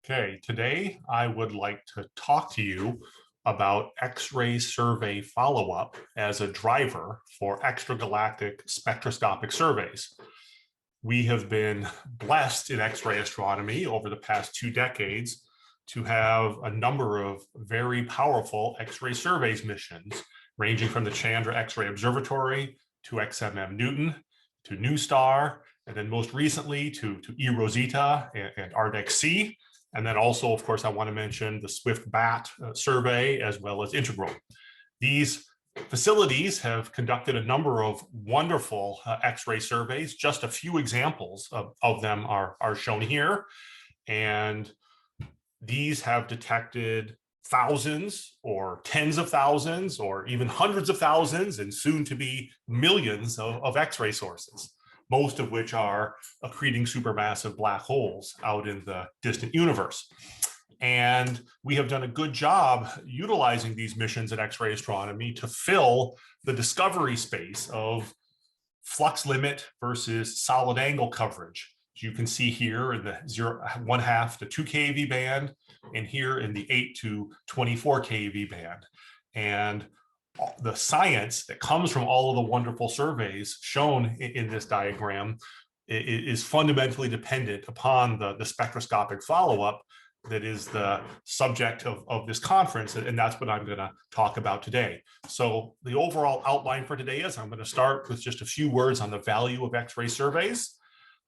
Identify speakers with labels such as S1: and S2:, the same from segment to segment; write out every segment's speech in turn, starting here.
S1: Okay, today I would like to talk to you about X-ray survey follow-up as a driver for extragalactic spectroscopic surveys. We have been blessed in X-ray astronomy over the past 2 decades to have a number of very powerful X-ray surveys missions, ranging from the Chandra X-ray Observatory to XMM Newton to NuSTAR, and then most recently to eROSITA and ARDEX-C. And then also, of course, I want to mention the Swift-BAT survey as well as Integral. These facilities have conducted a number of wonderful X-ray surveys. Just a few examples of them are shown here. And these have detected thousands or tens of thousands or even hundreds of thousands and soon to be millions of X-ray sources, most of which are accreting supermassive black holes out in the distant universe. And we have done a good job utilizing these missions in X-ray astronomy to fill the discovery space of flux limit versus solid angle coverage. As you can see here in the 1/2 to 2 keV band, and here in the 8 to 24 keV band. And the science that comes from all of the wonderful surveys shown in this diagram is fundamentally dependent upon the spectroscopic follow-up that is the subject of this conference, and that's what I'm going to talk about today. So the overall outline for today is I'm going to start with just a few words on the value of X-ray surveys.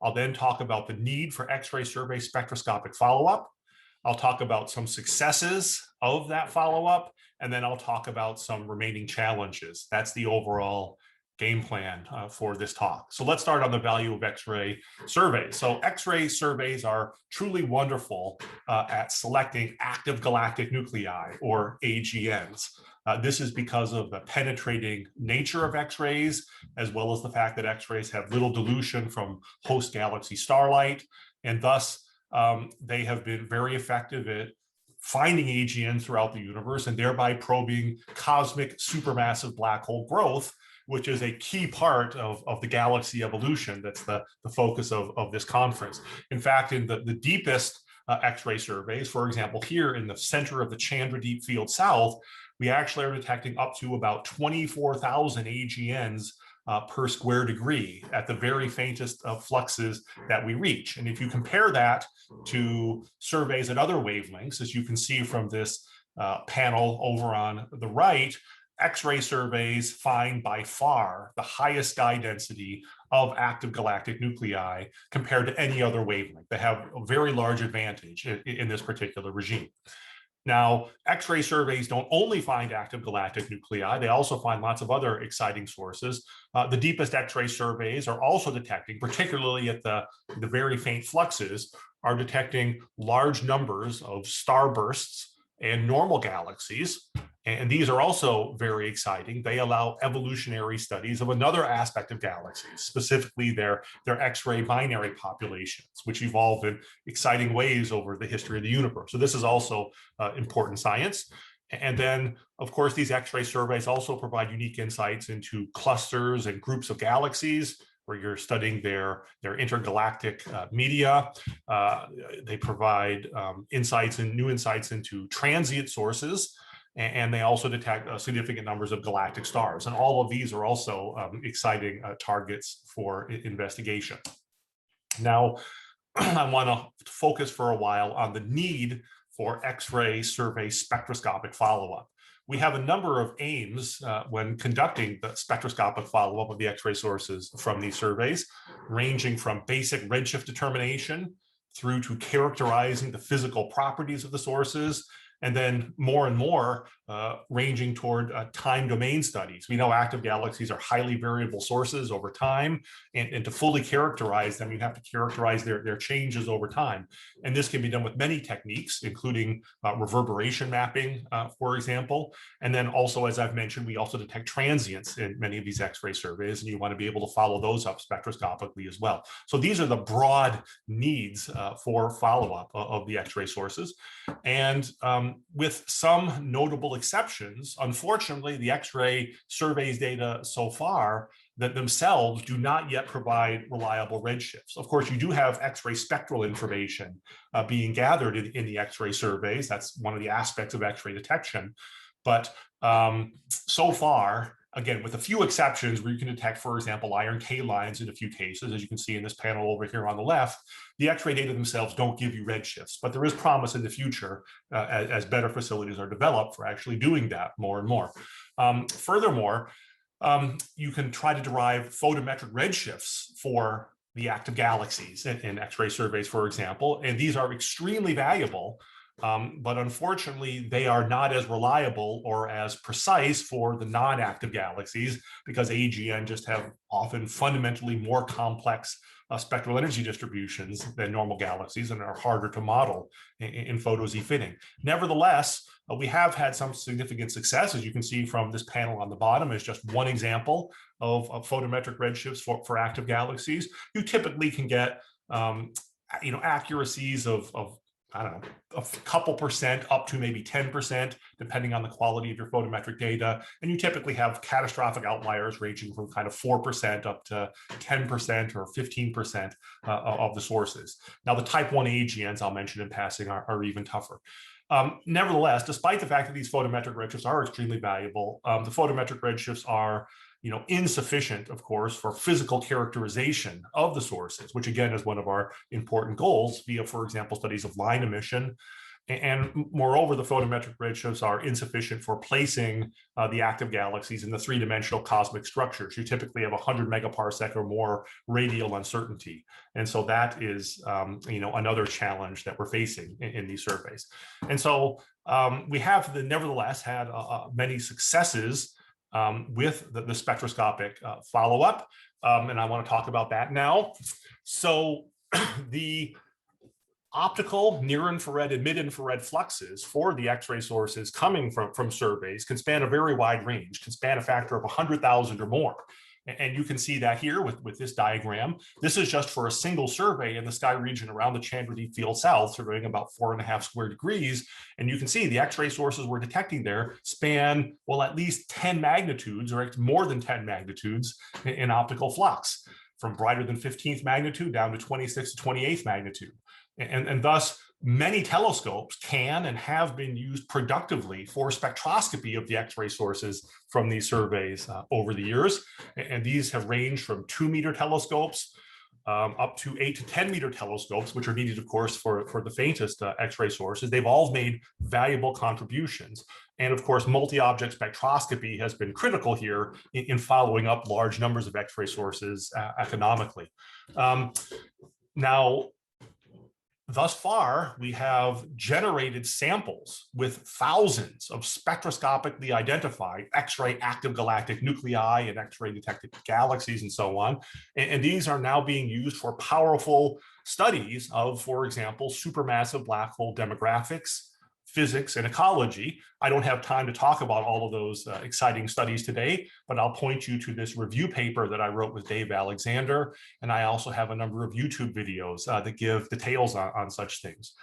S1: I'll then talk about the need for X-ray survey spectroscopic follow-up. I'll talk about some successes of that follow-up, and then I'll talk about some remaining challenges. That's the overall game plan for this talk. So let's start on the value of X-ray surveys. So X-ray surveys are truly wonderful at selecting active galactic nuclei, or AGNs. This is because of the penetrating nature of X-rays, as well as the fact that X-rays have little dilution from host galaxy starlight, and thus they have been very effective at finding AGNs throughout the universe and thereby probing cosmic supermassive black hole growth, which is a key part of the galaxy evolution. That's the focus of this conference. In fact, in the deepest X-ray surveys, for example, here in the center of the Chandra Deep Field South, we actually are detecting up to about 24,000 AGNs per square degree at the very faintest of fluxes that we reach. And if you compare that to surveys at other wavelengths, as you can see from this panel over on the right, X-ray surveys find by far the highest sky density of active galactic nuclei compared to any other wavelength. They have a very large advantage in this particular regime. Now, X-ray surveys don't only find active galactic nuclei, they also find lots of other exciting sources. The deepest X-ray surveys are also detecting, particularly at the very faint fluxes, are detecting large numbers of starbursts and normal galaxies. And these are also very exciting. They allow evolutionary studies of another aspect of galaxies, specifically their X-ray binary populations, which evolved in exciting ways over the history of the universe. So this is also important science. And then, of course, these X-ray surveys also provide unique insights into clusters and groups of galaxies, where you're studying their intergalactic media. They provide new insights into transient sources, and they also detect significant numbers of galactic stars. And all of these are also exciting targets for investigation. Now, I want to focus for a while on the need for X-ray survey spectroscopic follow-up. We have a number of aims when conducting the spectroscopic follow-up of the X-ray sources from these surveys, ranging from basic redshift determination through to characterizing the physical properties of the sources, and then more and more ranging toward time domain studies. We know active galaxies are highly variable sources over time, and to fully characterize them, you have to characterize their changes over time. And this can be done with many techniques, including reverberation mapping, for example. And then also, as I've mentioned, we also detect transients in many of these X-ray surveys, and you want to be able to follow those up spectroscopically as well. So these are the broad needs for follow-up of the X-ray sources. And with some notable exceptions, unfortunately, the X-ray surveys data so far that themselves do not yet provide reliable redshifts. Of course, you do have X-ray spectral information being gathered in the X-ray surveys. That's one of the aspects of X-ray detection. But so far, again, with a few exceptions where you can detect, for example, iron K lines in a few cases, as you can see in this panel over here on the left, the X-ray data themselves don't give you redshifts, but there is promise in the future as better facilities are developed for actually doing that more and more. Furthermore, you can try to derive photometric redshifts for the active galaxies in X-ray surveys, for example, and these are extremely valuable. But unfortunately, they are not as reliable or as precise for the non-active galaxies because AGN just have often fundamentally more complex spectral energy distributions than normal galaxies and are harder to model in photo-Z fitting. Nevertheless, we have had some significant success, as you can see from this panel on the bottom is just one example of photometric redshifts for active galaxies. You typically can get accuracies of I don't know, a couple percent up to maybe 10%, depending on the quality of your photometric data. And you typically have catastrophic outliers ranging from kind of 4% up to 10% or 15% of the sources. Now, the type 1 AGNs I'll mention in passing are even tougher. Nevertheless, despite the fact that these photometric redshifts are extremely valuable, the photometric redshifts are insufficient, of course, for physical characterization of the sources, which again is one of our important goals via, for example, studies of line emission. And moreover, the photometric redshifts are insufficient for placing the active galaxies in the three-dimensional cosmic structures. You typically have 100 megaparsec or more radial uncertainty. And so that is, another challenge that we're facing in these surveys. And so we have nevertheless had many successes with the spectroscopic follow-up, and I want to talk about that now. So the optical, near-infrared, and mid-infrared fluxes for the X-ray sources coming from surveys can span a very wide range, can span a factor of 100,000 or more. And you can see that here with this diagram. This is just for a single survey in the sky region around the Chandra Deep Field South, surveying about 4.5 square degrees. And you can see the X-ray sources we're detecting there span, well, at least 10 magnitudes, or more than 10 magnitudes in optical flux, from brighter than 15th magnitude down to 26th to 28th magnitude. And thus, many telescopes can and have been used productively for spectroscopy of the X-ray sources from these surveys over the years. And these have ranged from 2-meter telescopes up to 8 to 10-meter telescopes, which are needed, of course, for the faintest X-ray sources. They've all made valuable contributions. And of course, multi-object spectroscopy has been critical here in following up large numbers of X-ray sources economically. Now, thus far, we have generated samples with thousands of spectroscopically identified X-ray active galactic nuclei and X-ray detected galaxies and so on. And these are now being used for powerful studies of, for example, supermassive black hole demographics, physics, and ecology. I don't have time to talk about all of those exciting studies today, but I'll point you to this review paper that I wrote with Dave Alexander. And I also have a number of YouTube videos that give details on such things.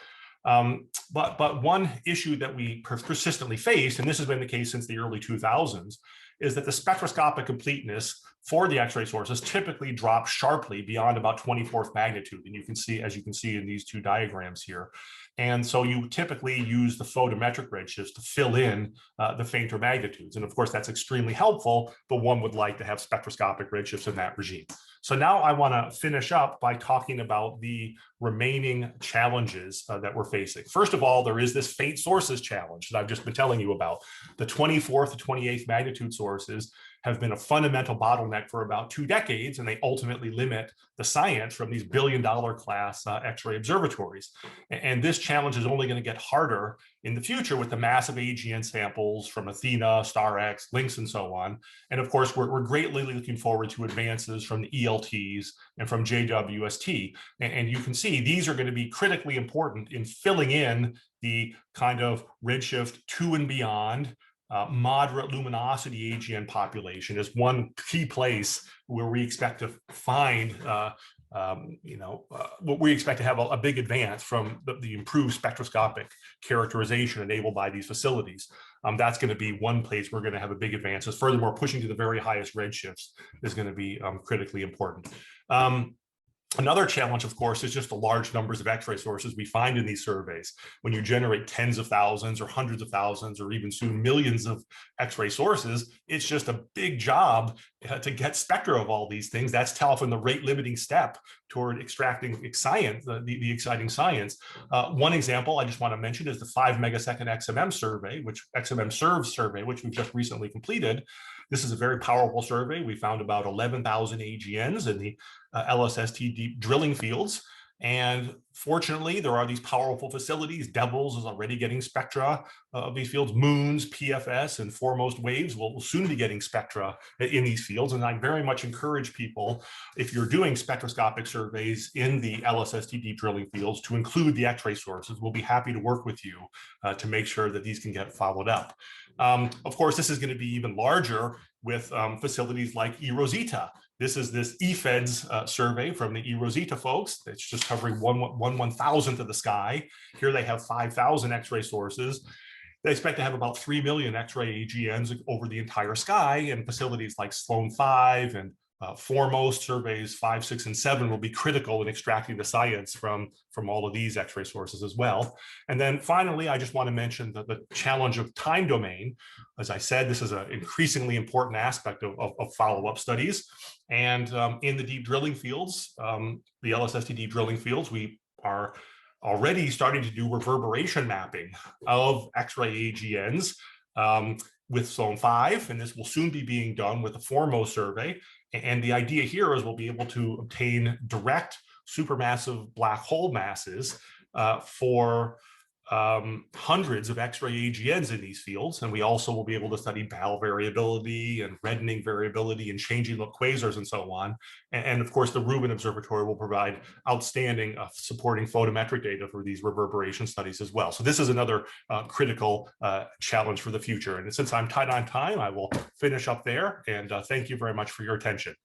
S1: But one issue that we persistently face, and this has been the case since the early 2000s, is that the spectroscopic completeness for the X-ray sources typically drops sharply beyond about 24th magnitude. And you can see, as you can see in these two diagrams here. And so you typically use the photometric redshifts to fill in the fainter magnitudes. And of course, that's extremely helpful, but one would like to have spectroscopic redshifts in that regime. So now I want to finish up by talking about the remaining challenges that we're facing. First of all, there is this faint sources challenge that I've just been telling you about. The 24th to 28th magnitude sources have been a fundamental bottleneck for about 2 decades, and they ultimately limit the science from these billion-dollar class X-ray observatories. And this challenge is only going to get harder in the future with the massive AGN samples from Athena, StarX, Lynx, and so on. And of course, we're greatly looking forward to advances from the ELTs and from JWST. And you can see these are going to be critically important in filling in the kind of redshift 2 and beyond moderate luminosity AGN population is one key place where we expect to find we expect to have a big advance from the improved spectroscopic characterization enabled by these facilities. That's going to be one place we're going to have a big advances. Furthermore, pushing to the very highest redshifts is going to be critically important. Another challenge, of course, is just the large numbers of X-ray sources we find in these surveys. When you generate tens of thousands or hundreds of thousands or even soon millions of X-ray sources, it's just a big job to get spectra of all these things. That's often the rate limiting step toward extracting science, the exciting science. One example I just want to mention is the 5 megasecond XMM survey, XMM serve survey, which we've just recently completed. This is a very powerful survey. We found about 11,000 AGNs in the LSST deep drilling fields. And fortunately, there are these powerful facilities. Devils is already getting spectra of these fields. Moons, PFS, and foremost waves will soon be getting spectra in these fields. And I very much encourage people, if you're doing spectroscopic surveys in the LSST deep drilling fields, to include the X-ray sources. We'll be happy to work with you to make sure that these can get followed up. Of course, this is going to be even larger with facilities like eRosita. This is this eFEDS survey from the eRosita folks. It's just covering 1/1000th of the sky. Here they have 5,000 X-ray sources. They expect to have about 3 million X-ray AGNs over the entire sky, and facilities like Sloan 5 and foremost surveys 5, 6, and 7 will be critical in extracting the science from all of these X-ray sources as well. And then finally, I just want to mention the challenge of time domain. As I said, this is an increasingly important aspect of follow-up studies. And in the deep drilling fields, the LSST deep drilling fields, we are already starting to do reverberation mapping of X-ray AGNs with Sloan 5, and this will soon be being done with the foremost survey. And the idea here is we'll be able to obtain direct supermassive black hole masses for hundreds of X-ray AGNs in these fields. And we also will be able to study BAL variability and reddening variability and changing look quasars and so on. And of course, the Rubin Observatory will provide outstanding supporting photometric data for these reverberation studies as well. So this is another critical challenge for the future. And since I'm tight on time, I will finish up there. And thank you very much for your attention.